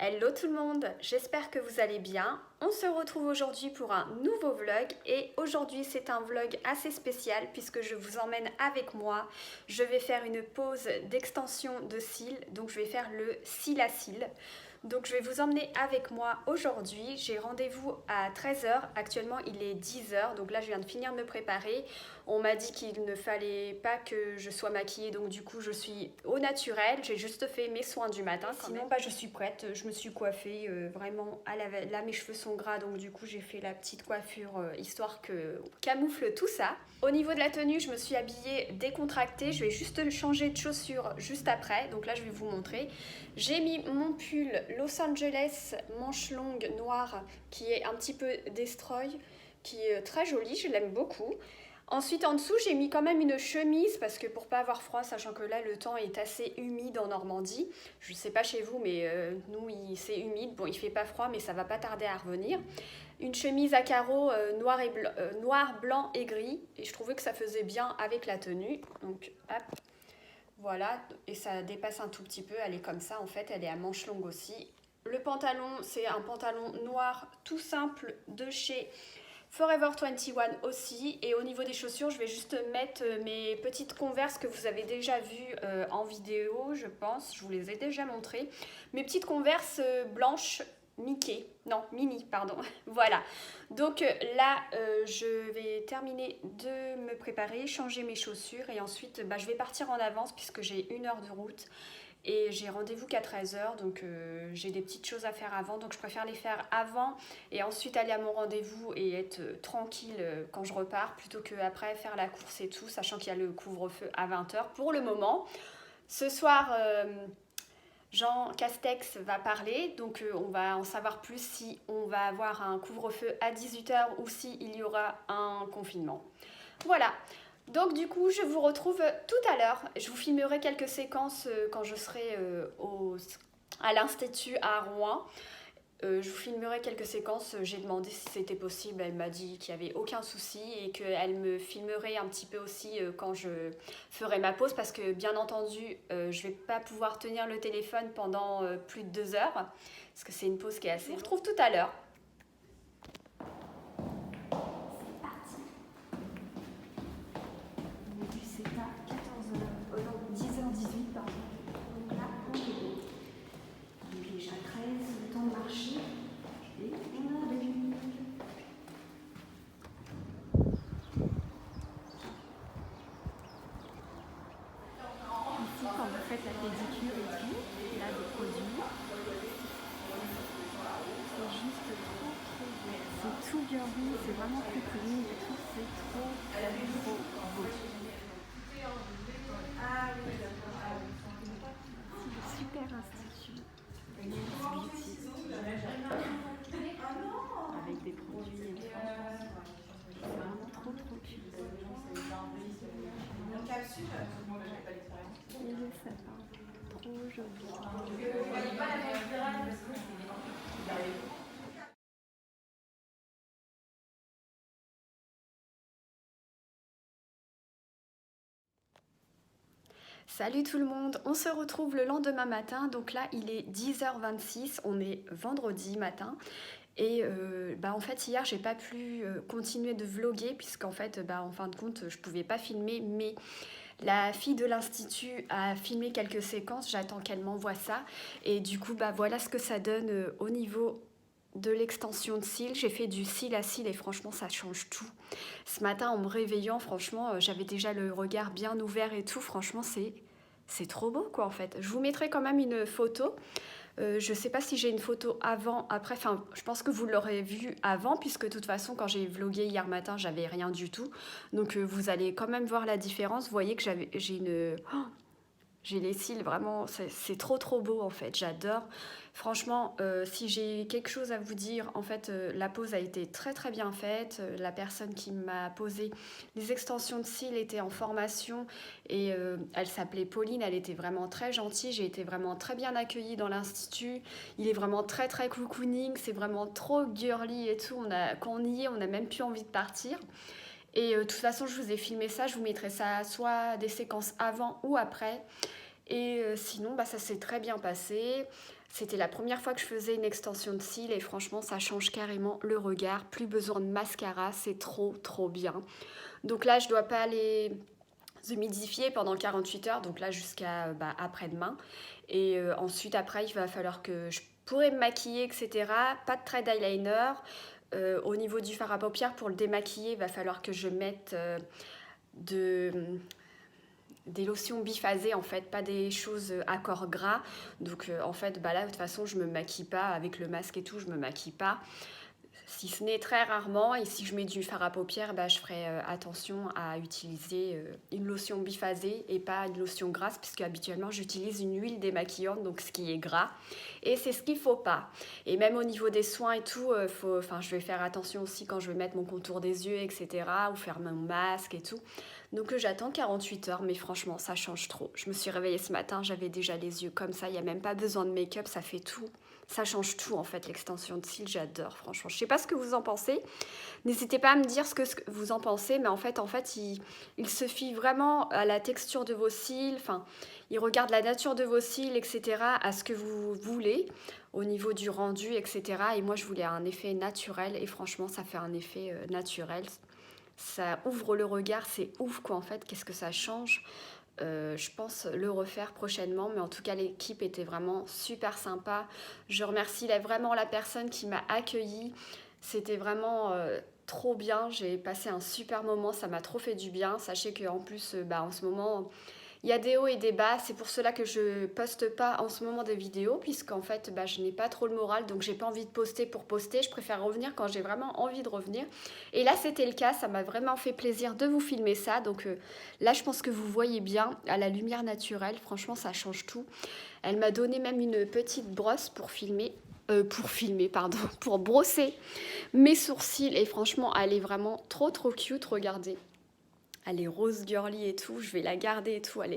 Hello tout le monde, j'espère que vous allez bien. On se retrouve aujourd'hui pour un nouveau vlog et aujourd'hui c'est un vlog assez spécial puisque je vous emmène avec moi. Je vais faire une pause d'extension de cils, donc je vais faire le cil à cils. Donc je vais vous emmener avec moi aujourd'hui. J'ai rendez-vous à 13 h. Actuellement il est 10 h. Donc là je viens de finir de me préparer. On m'a dit qu'il ne fallait pas que je sois maquillée. Donc du coup je suis au naturel. J'ai juste fait mes soins du matin. Sinon je suis prête. Je me suis coiffée vraiment à la... Là mes cheveux sont gras. Donc du coup j'ai fait la petite coiffure histoire que camoufle tout ça. Au niveau de la tenue je me suis habillée décontractée. Je vais juste changer de chaussures juste après. Donc là je vais vous montrer. J'ai mis mon pull Los Angeles manche longue noire qui est un petit peu destroy, qui est très joli, je l'aime beaucoup. Ensuite en dessous j'ai mis quand même une chemise parce que pour pas avoir froid, sachant que là le temps est assez humide en Normandie. Je sais pas chez vous mais nous c'est humide, bon il fait pas froid mais ça va pas tarder à revenir. Une chemise à carreaux noir, blanc et gris et je trouvais que ça faisait bien avec la tenue. Donc hop. Voilà, et ça dépasse un tout petit peu, elle est comme ça en fait, elle est à manches longues aussi. Le pantalon, c'est un pantalon noir tout simple de chez Forever 21 aussi. Et au niveau des chaussures, je vais juste mettre mes petites Converse que vous avez déjà vues en vidéo, je pense. Je vous les ai déjà montrées. Mes petites Converse blanches Mickey, non, Mini, pardon. Voilà. Donc là, je vais terminer de me préparer, changer mes chaussures et ensuite, je vais partir en avance puisque j'ai 1 heure de route. Et j'ai rendez-vous qu'à 13 h, donc j'ai des petites choses à faire avant, donc je préfère les faire avant et ensuite aller à mon rendez-vous et être tranquille quand je repars, plutôt qu'après faire la course et tout, sachant qu'il y a le couvre-feu à 20 h pour le moment. Ce soir, Jean Castex va parler, donc on va en savoir plus si on va avoir un couvre-feu à 18 h ou s'il y aura un confinement. Voilà. Donc du coup, je vous retrouve tout à l'heure. Je vous filmerai quelques séquences quand je serai à l'Institut à Rouen. Je vous filmerai quelques séquences. J'ai demandé si c'était possible. Elle m'a dit qu'il n'y avait aucun souci et qu'elle me filmerait un petit peu aussi quand je ferai ma pause parce que bien entendu, je ne vais pas pouvoir tenir le téléphone pendant plus de 2 heures parce que c'est une pause qui est assez... Je vous retrouve tout à l'heure. C'est à 10h18, pardon. Donc là, on est bon. Il est déjà 13, le temps de marcher. Et on arrive. Ici, quand vous faites la pédicure et tout, là, des produits, c'est juste trop beau. C'est tout girly, c'est vraiment très clean et tout, c'est trop beau. Ah oui, c'est le super institut Beauty avec des produits c'est vraiment trop cute. En capsule, moi j'avais pas l'expérience. Et le sapin, trop joli. Vous voyez pas la même spirale parce que salut tout le monde, on se retrouve le lendemain matin, donc là il est 10h26, on est vendredi matin et en fait hier j'ai pas pu continuer de vlogger puisqu'en fait en fin de compte je pouvais pas filmer mais la fille de l'institut a filmé quelques séquences, j'attends qu'elle m'envoie ça et du coup voilà ce que ça donne au niveau de l'extension de cils. J'ai fait du cil à cils et franchement ça change tout. Ce matin en me réveillant franchement j'avais déjà le regard bien ouvert et tout, franchement c'est trop beau quoi en fait. Je vous mettrai quand même une photo. Je sais pas si j'ai une photo avant, après, enfin je pense que vous l'aurez vu avant puisque de toute façon quand j'ai vlogué hier matin j'avais rien du tout. Donc vous allez quand même voir la différence. Vous voyez que j'ai les cils vraiment, c'est trop beau en fait, j'adore. Franchement, si j'ai quelque chose à vous dire, en fait, la pose a été très bien faite. La personne qui m'a posé les extensions de cils était en formation et elle s'appelait Pauline, elle était vraiment très gentille. J'ai été vraiment très bien accueillie dans l'institut. Il est vraiment très cocooning, c'est vraiment trop girly et tout. Quand on y est, on n'a même plus envie de partir. Et de toute façon, je vous ai filmé ça, je vous mettrai ça soit des séquences avant ou après. Et sinon, ça s'est très bien passé. C'était la première fois que je faisais une extension de cils et franchement ça change carrément le regard. Plus besoin de mascara, c'est trop bien. Donc là je dois pas les humidifier pendant 48 heures, donc là jusqu'à après-demain. Et ensuite après il va falloir que je pourrais me maquiller, etc. Pas de trait d'eyeliner. Au niveau du fard à paupières, pour le démaquiller, il va falloir que je mette des lotions biphasées en fait, pas des choses à corps gras. Donc en fait là de toute façon je me maquille pas avec le masque et tout, je me maquille pas. Si ce n'est très rarement, et si je mets du fard à paupières, je ferai attention à utiliser une lotion biphasée et pas une lotion grasse, puisque habituellement j'utilise une huile démaquillante, donc ce qui est gras, et c'est ce qu'il ne faut pas. Et même au niveau des soins et tout, je vais faire attention aussi quand je vais mettre mon contour des yeux, etc., ou faire mon masque et tout. Donc j'attends 48 heures, mais franchement ça change trop. Je me suis réveillée ce matin, j'avais déjà les yeux comme ça, il n'y a même pas besoin de make-up, ça fait tout. Ça change tout en fait, l'extension de cils, j'adore franchement. Je sais pas ce que vous en pensez, n'hésitez pas à me dire ce que vous en pensez, mais en fait il se fie vraiment à la texture de vos cils, enfin il regarde la nature de vos cils, etc., à ce que vous voulez au niveau du rendu, etc. Et moi je voulais un effet naturel et franchement ça fait un effet naturel. Ça ouvre le regard, c'est ouf quoi en fait, qu'est-ce que ça change. Je pense le refaire prochainement, mais en tout cas l'équipe était vraiment super sympa. Je remercie vraiment la personne qui m'a accueillie, c'était vraiment trop bien, j'ai passé un super moment, ça m'a trop fait du bien. Sachez qu'en plus en ce moment il y a des hauts et des bas, c'est pour cela que je poste pas en ce moment des vidéos, puisqu'en fait je n'ai pas trop le moral, donc j'ai pas envie de poster pour poster, je préfère revenir quand j'ai vraiment envie de revenir. Et là c'était le cas, ça m'a vraiment fait plaisir de vous filmer ça, donc là je pense que vous voyez bien à la lumière naturelle, franchement ça change tout. Elle m'a donné même une petite brosse pour pour brosser mes sourcils, et franchement elle est vraiment trop cute, regardez. Elle est rose girly et tout, je vais la garder et tout, elle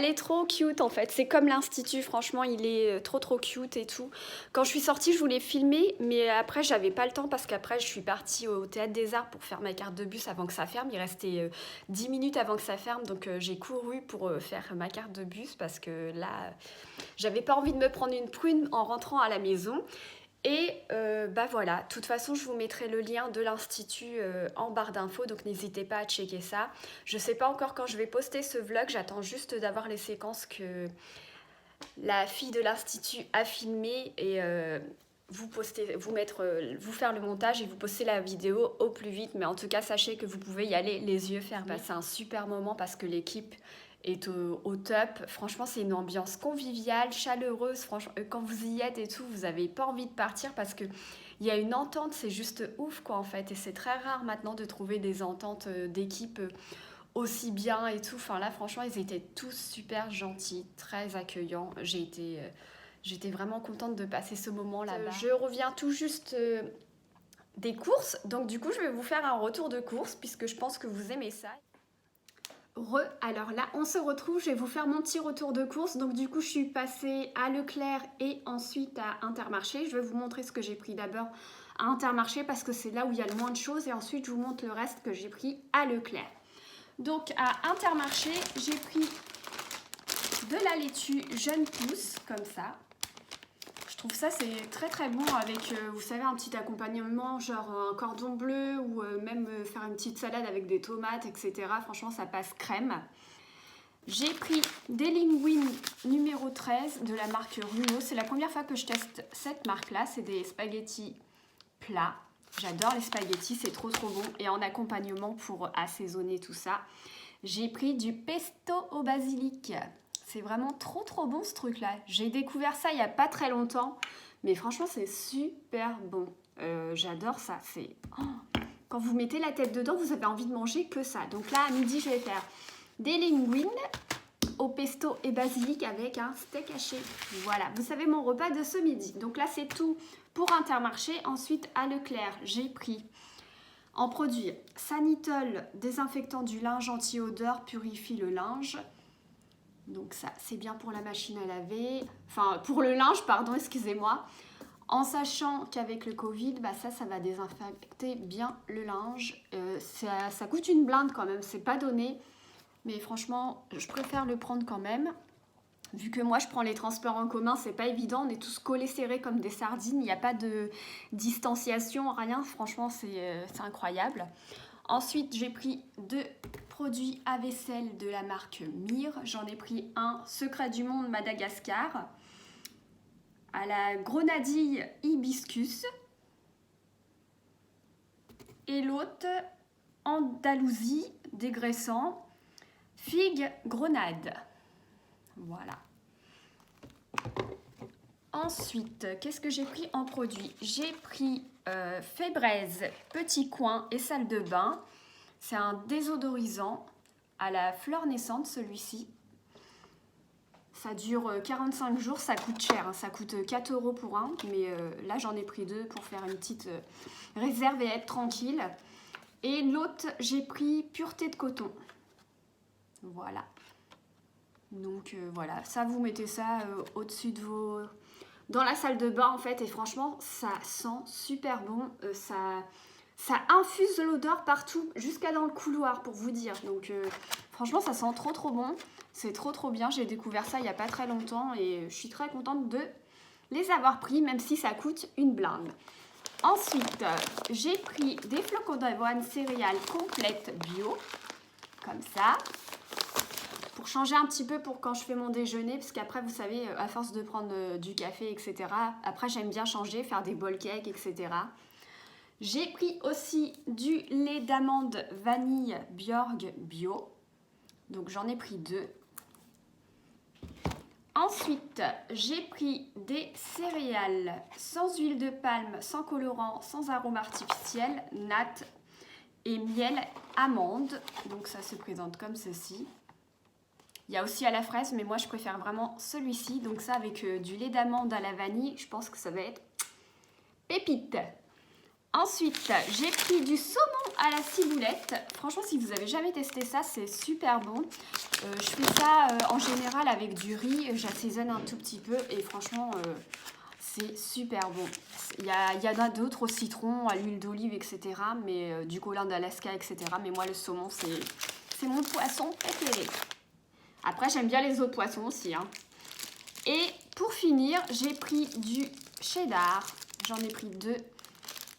est trop cute en fait. C'est comme l'Institut, franchement, il est trop cute et tout. Quand je suis sortie, je voulais filmer, mais après, j'avais pas le temps parce qu'après, je suis partie au Théâtre des Arts pour faire ma carte de bus avant que ça ferme. Il restait 10 minutes avant que ça ferme, donc j'ai couru pour faire ma carte de bus parce que là, j'avais pas envie de me prendre une prune en rentrant à la maison. Et voilà, de toute façon je vous mettrai le lien de l'Institut en barre d'infos, donc n'hésitez pas à checker ça. Je sais pas encore quand je vais poster ce vlog, j'attends juste d'avoir les séquences que la fille de l'Institut a filmées et vous faire le montage et vous poster la vidéo au plus vite. Mais en tout cas sachez que vous pouvez y aller les yeux fermés. C'est un super moment parce que l'équipe est au top. Franchement, c'est une ambiance conviviale, chaleureuse. Franchement, quand vous y êtes et tout, vous n'avez pas envie de partir parce que il y a une entente, c'est juste ouf quoi en fait. Et c'est très rare maintenant de trouver des ententes d'équipe aussi bien et tout. Enfin là, franchement, ils étaient tous super gentils, très accueillants. J'étais vraiment contente de passer ce moment là-bas. Je reviens tout juste des courses, donc du coup, je vais vous faire un retour de course puisque je pense que vous aimez ça. Alors là on se retrouve, je vais vous faire mon petit retour de course. Donc du coup je suis passée à Leclerc et ensuite à Intermarché. Je vais vous montrer ce que j'ai pris d'abord à Intermarché parce que c'est là où il y a le moins de choses, et ensuite je vous montre le reste que j'ai pris à Leclerc. Donc à Intermarché j'ai pris de la laitue jeune pousse comme ça. Je trouve ça c'est très bon avec, vous savez, un petit accompagnement genre un cordon bleu ou même faire une petite salade avec des tomates, etc. Franchement ça passe crème. J'ai pris des linguines numéro 13 de la marque Runo. C'est la première fois que je teste cette marque là. C'est des spaghettis plats. J'adore les spaghettis, c'est trop bon. Et en accompagnement pour assaisonner tout ça, j'ai pris du pesto au basilic. C'est vraiment trop bon ce truc là. J'ai découvert ça il n'y a pas très longtemps, mais franchement c'est super bon. J'adore ça. Quand vous mettez la tête dedans, vous avez envie de manger que ça. Donc là à midi je vais faire des linguines au pesto et basilic avec un steak haché. Voilà, vous savez mon repas de ce midi. Donc là c'est tout pour Intermarché. Ensuite à Leclerc j'ai pris en produit Sanitol, désinfectant du linge anti-odeur, purifie le linge. Donc ça, c'est bien pour la machine à laver. Enfin, pour le linge, pardon, excusez-moi. En sachant qu'avec le Covid, ça va désinfecter bien le linge. Ça coûte une blinde quand même, c'est pas donné. Mais franchement, je préfère le prendre quand même. vu que moi je prends les transports en commun, c'est pas évident, on est tous collés serrés comme des sardines, il n'y a pas de distanciation, rien, franchement c'est incroyable. Ensuite j'ai pris 2 produits à vaisselle de la marque Mire, j'en ai pris un Secret du Monde Madagascar, à la grenadille hibiscus, et l'autre Andalousie dégraissant, figue grenade. Voilà. Ensuite, qu'est-ce que j'ai pris en produit? J'ai pris Fébraise, petit coin et salle de bain. C'est un désodorisant à la fleur naissante, celui-ci. Ça dure 45 jours, ça coûte cher, hein. Ça coûte 4 € pour un, mais là j'en ai pris 2 pour faire une petite réserve et être tranquille. Et l'autre, j'ai pris Pureté de coton. Voilà. Donc voilà, ça vous mettez ça au-dessus de vos... dans la salle de bain en fait, et franchement ça sent super bon, ça infuse l'odeur partout, jusqu'à dans le couloir pour vous dire. Donc franchement ça sent trop bon, c'est trop bien, j'ai découvert ça il n'y a pas très longtemps et je suis très contente de les avoir pris même si ça coûte une blinde. Ensuite j'ai pris des flocons d'avoine céréales complètes bio, comme ça. Pour changer un petit peu pour quand je fais mon déjeuner, parce qu'après vous savez, à force de prendre du café, etc. Après j'aime bien changer, faire des bowl cakes, etc. J'ai pris aussi du lait d'amande vanille Bjorg bio. Donc j'en ai pris 2. Ensuite, j'ai pris des céréales sans huile de palme, sans colorant, sans arôme artificiel, natte et miel amande. Donc ça se présente comme ceci. Il y a aussi à la fraise, mais moi je préfère vraiment celui-ci. Donc ça avec du lait d'amande à la vanille, je pense que ça va être pépite. Ensuite, j'ai pris du saumon à la ciboulette. Franchement, si vous avez jamais testé ça, c'est super bon. Je fais ça en général avec du riz, j'assaisonne un tout petit peu et franchement, c'est super bon. Il y en a d'autres au citron, à l'huile d'olive, etc. Mais du colin d'Alaska, etc. Mais moi, le saumon, c'est mon poisson préféré. Après, j'aime bien les autres poissons aussi, hein. Et pour finir, j'ai pris du cheddar. J'en ai pris 2,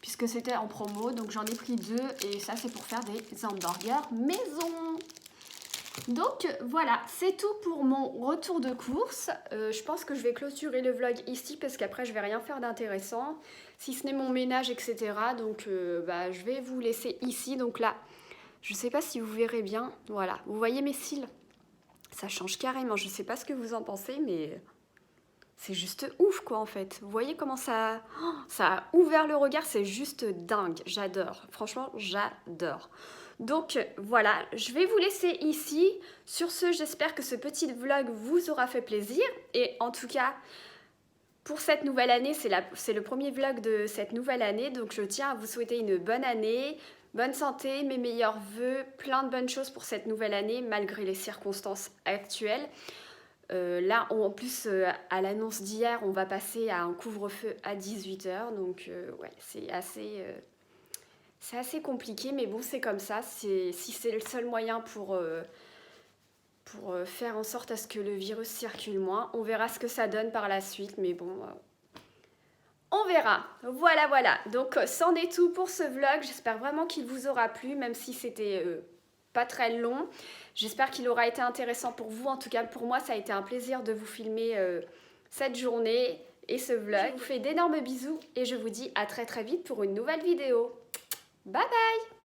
puisque c'était en promo. Donc, j'en ai pris 2. Et ça, c'est pour faire des hamburgers maison. Donc, voilà. C'est tout pour mon retour de course. Je pense que je vais clôturer le vlog ici, parce qu'après, je vais rien faire d'intéressant. Si ce n'est mon ménage, etc. Donc, je vais vous laisser ici. Donc là, je ne sais pas si vous verrez bien. Voilà. Vous voyez mes cils ? Ça change carrément, je sais pas ce que vous en pensez, mais c'est juste ouf quoi en fait. Vous voyez comment ça a ouvert le regard, c'est juste dingue, j'adore. Franchement, j'adore. Donc voilà, je vais vous laisser ici. Sur ce, j'espère que ce petit vlog vous aura fait plaisir. Et en tout cas, pour cette nouvelle année, c'est le premier vlog de cette nouvelle année. Donc je tiens à vous souhaiter une bonne année. Bonne santé, mes meilleurs vœux, plein de bonnes choses pour cette nouvelle année malgré les circonstances actuelles. Là, en plus, à l'annonce d'hier, on va passer à un couvre-feu à 18 h. Donc, ouais, c'est assez compliqué, mais bon, c'est comme ça. Si c'est le seul moyen pour faire en sorte à ce que le virus circule moins, on verra ce que ça donne par la suite. Mais bon... on verra, voilà, donc c'en est tout pour ce vlog, j'espère vraiment qu'il vous aura plu, même si c'était pas très long. J'espère qu'il aura été intéressant pour vous, en tout cas pour moi ça a été un plaisir de vous filmer cette journée et ce vlog. Je vous fais d'énormes bisous et je vous dis à très vite pour une nouvelle vidéo. Bye bye!